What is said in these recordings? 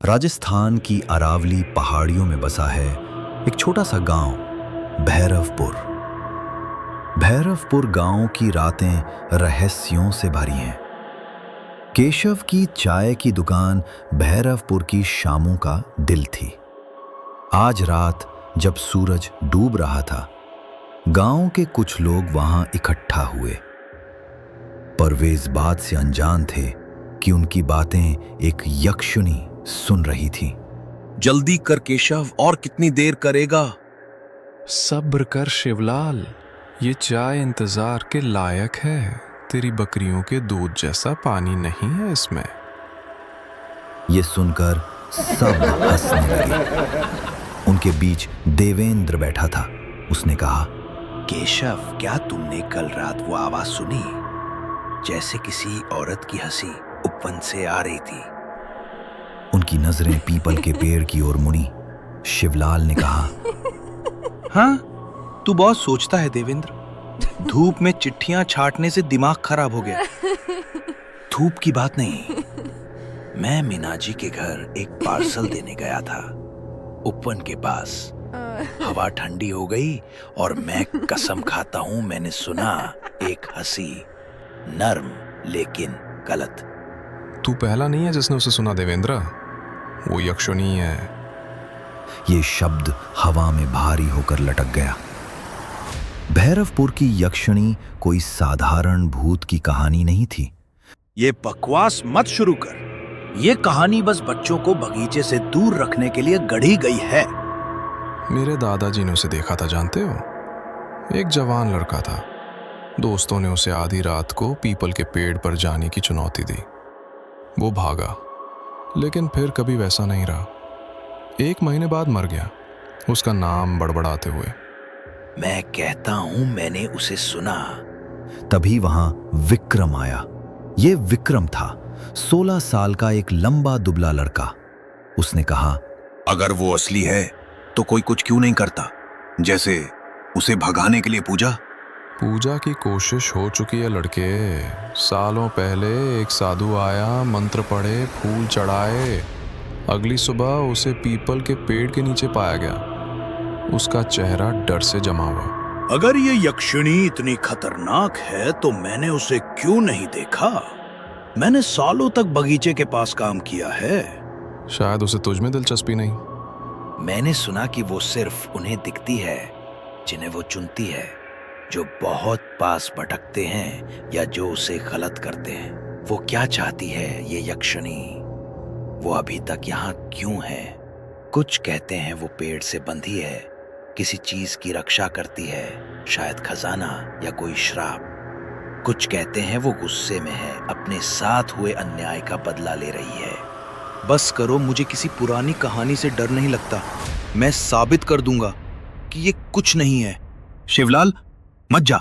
राजस्थान की अरावली पहाड़ियों में बसा है एक छोटा सा गांव भैरवपुर। भैरवपुर गांव की रातें रहस्यों से भरी हैं। केशव की चाय की दुकान भैरवपुर की शामों का दिल थी। आज रात जब सूरज डूब रहा था, गांव के कुछ लोग वहां इकट्ठा हुए, पर वे इस बात से अनजान थे कि उनकी बातें एक यक्षिणी सुन रही थी। जल्दी कर केशव, और कितनी देर करेगा? सब्र कर शिवलाल, ये चाय इंतजार के लायक है। तेरी बकरियों के दूध जैसा पानी नहीं है इसमें। ये सुनकर सब हंसने लगे। उनके बीच देवेंद्र बैठा था। उसने कहा, केशव, क्या तुमने कल रात वो आवाज सुनी? जैसे किसी औरत की हंसी उपवन से आ रही थी। उनकी नजरें पीपल के पेड़ की ओर मुड़ी। शिवलाल ने कहा, हाँ, तू बहुत सोचता है देवेंद्र। धूप में चिट्ठियां छाटने से दिमाग खराब हो गया। धूप की बात नहीं, मैं मीना जी के घर एक पार्सल देने गया था उपवन के पास। हवा ठंडी हो गई और मैं कसम खाता हूं मैंने सुना एक हंसी, नर्म लेकिन गलत। तू पहला नहीं है जिसने उसे सुना देवेंद्र, वो यक्षिणी है। ये शब्द हवा में भारी होकर लटक गया। भैरवपुर की यक्षिणी कोई साधारण भूत की कहानी नहीं थी। ये बकवास मत शुरू कर। ये कहानी बस बच्चों को बगीचे से दूर रखने के लिए गढ़ी गई है। मेरे दादाजी ने उसे देखा था, जानते हो? एक जवान लड़का था। दोस्तों ने उसे आधी रात को पीपल के पेड़ पर जाने की चुनौती दी। वो भागा, लेकिन फिर कभी वैसा नहीं रहा। 1 महीने बाद मर गया, उसका नाम बड़बड़ाते हुए। मैं कहता हूं मैंने उसे सुना। तभी वहां विक्रम आया। ये विक्रम था, 16 साल का एक लंबा दुबला लड़का। उसने कहा, अगर वो असली है तो कोई कुछ क्यों नहीं करता, जैसे उसे भगाने के लिए पूजा की कोशिश हो चुकी है लड़के। सालों पहले एक साधु आया, मंत्र पढ़े, फूल चढ़ाए। अगली सुबह उसे पीपल के पेड़ के नीचे पाया गया। उसका चेहरा डर से जमा हुआ। अगर ये यक्षिणी इतनी खतरनाक है तो मैंने उसे क्यों नहीं देखा? मैंने सालों तक बगीचे के पास काम किया है। शायद उसे तुझ में दिलचस्पी नहीं। मैंने सुना कि वो सिर्फ उन्हें दिखती है जिन्हें वो चुनती है, जो बहुत पास भटकते हैं या जो उसे गलत करते हैं। वो क्या चाहती है ये यक्षिणी? वो अभी तक यहाँ क्यों है? कुछ कहते हैं वो पेड़ से बंधी है, किसी चीज की रक्षा करती है, शायद खजाना या कोई श्राप। कुछ कहते हैं वो गुस्से में है, अपने साथ हुए अन्याय का बदला ले रही है। बस करो, मुझे किसी पुरानी कहानी से डर नहीं लगता। मैं साबित कर दूंगा कि ये कुछ नहीं है। शिवलाल, मत जा।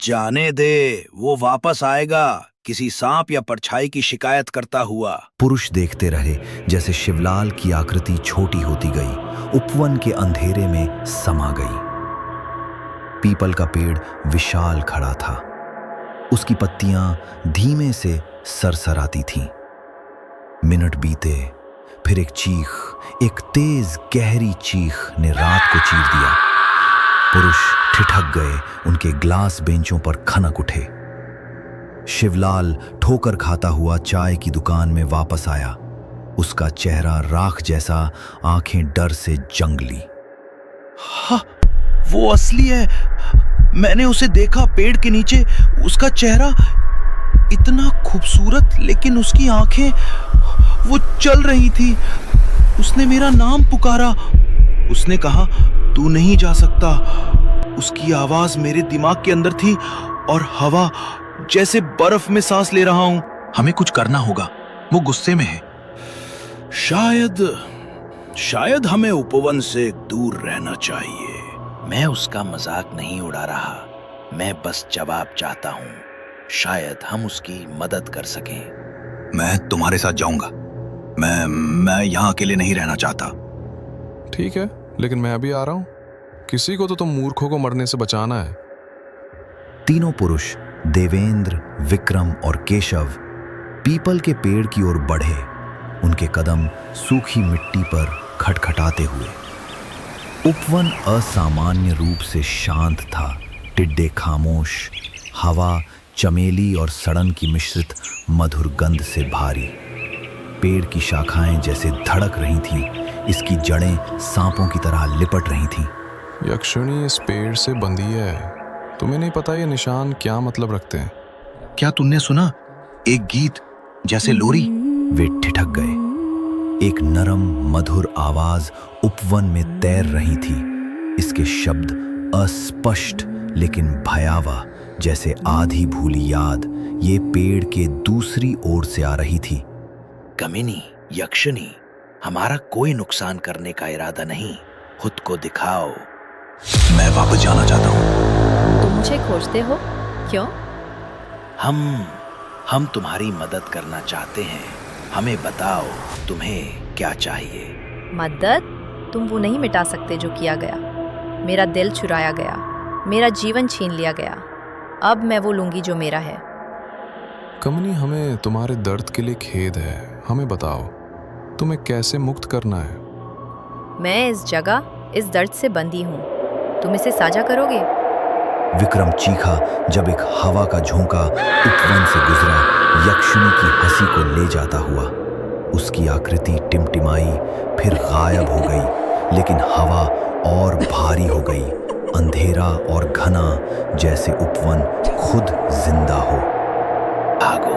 जाने दे, वो वापस आएगा किसी सांप या परछाई की शिकायत करता हुआ। पुरुष देखते रहे जैसे शिवलाल की आकृति छोटी होती गई, उपवन के अंधेरे में समा गई। पीपल का पेड़ विशाल खड़ा था। उसकी पत्तियां धीमे से सरसराती थीं। मिनट बीते, फिर एक चीख, एक तेज गहरी चीख ने रात को चीर दिया। पुरुष ठिठक गए, उनके ग्लास बेंचों पर खनक उठे। शिवलाल ठोकर खाता हुआ चाय की दुकान में वापस आया। उसका चेहरा राख जैसा, आंखें डर से जंगली। हाँ, वो असली है। मैंने उसे देखा पेड़ के नीचे। उसका चेहरा इतना खूबसूरत, लेकिन उसकी आंखें वो चल रही थी। उसने मेरा नाम पुकारा। उसने कहा, तू नहीं जा सकता। उसकी आवाज मेरे दिमाग के अंदर थी और हवा जैसे बर्फ में सांस ले रहा हूं। हमें कुछ करना होगा, वो गुस्से में है। शायद हमें उपवन से दूर रहना चाहिए। मैं उसका मजाक नहीं उड़ा रहा, मैं बस जवाब चाहता हूं। शायद हम उसकी मदद कर सकें। मैं तुम्हारे साथ जाऊंगा। मैं यहाँ अकेले नहीं रहना चाहता। ठीक है, लेकिन मैं अभी आ रहा हूँ। किसी को तो तुम मूर्खों को मरने से बचाना है। तीनों पुरुष देवेंद्र, विक्रम और केशव पीपल के पेड़ की ओर बढ़े। उनके कदम सूखी मिट्टी पर खटखटाते हुए। उपवन असामान्य रूप से शांत था। टिड्डे खामोश, हवा चमेली और सड़न की मिश्रित मधुर गंध से भारी। पेड़ की शाखाएं जैसे धड़क रही थीं, इसकी जड़ें सांपों की तरह लिपट रही थीं। यक्षिणी इस पेड़ से बंधी है। तुम्हें नहीं पता ये निशान क्या मतलब रखते हैं? क्या तुमने सुना? एक गीत जैसे लोरी। वे ठिठक गए। एक नरम मधुर आवाज उपवन में तैर रही थी। इसके शब्द अस्पष्ट लेकिन भयावह, जैसे आधी भूली याद, ये पेड़ के दूसरी ओर से आ रही थी। कमिनी, यक्षिणी, हमारा कोई नुकसान करने का इरादा नहीं। खुद को दिखाओ। मैं वापस जाना चाहता हूँ। तुम मुझे खोजते हो? क्यों? हम तुम्हारी मदद करना चाहते हैं। हमें बताओ तुम्हें क्या चाहिए। मदद? तुम वो नहीं मिटा सकते जो किया गया। मेरा दिल चुराया गया, मेरा जीवन छीन लिया गया। अब मैं वो लूंगी जो मेरा है। कमनी, हमें तुम्हारे दर्द के लिए खेद है। हमें बताओ तुम्हें कैसे मुक्त करना है। मैं इस जगह, इस दर्द से बंधी हूँ। तुम इसे साझा करोगे? विक्रम चीखा जब एक हवा का झोंका उपवन से गुजरा, यक्षिणी की हंसी को ले जाता हुआ। उसकी आकृति टिमटिमाई, फिर गायब हो गई, लेकिन हवा और भारी हो गई, अंधेरा और घना, जैसे उपवन खुद जिंदा हो। भागो,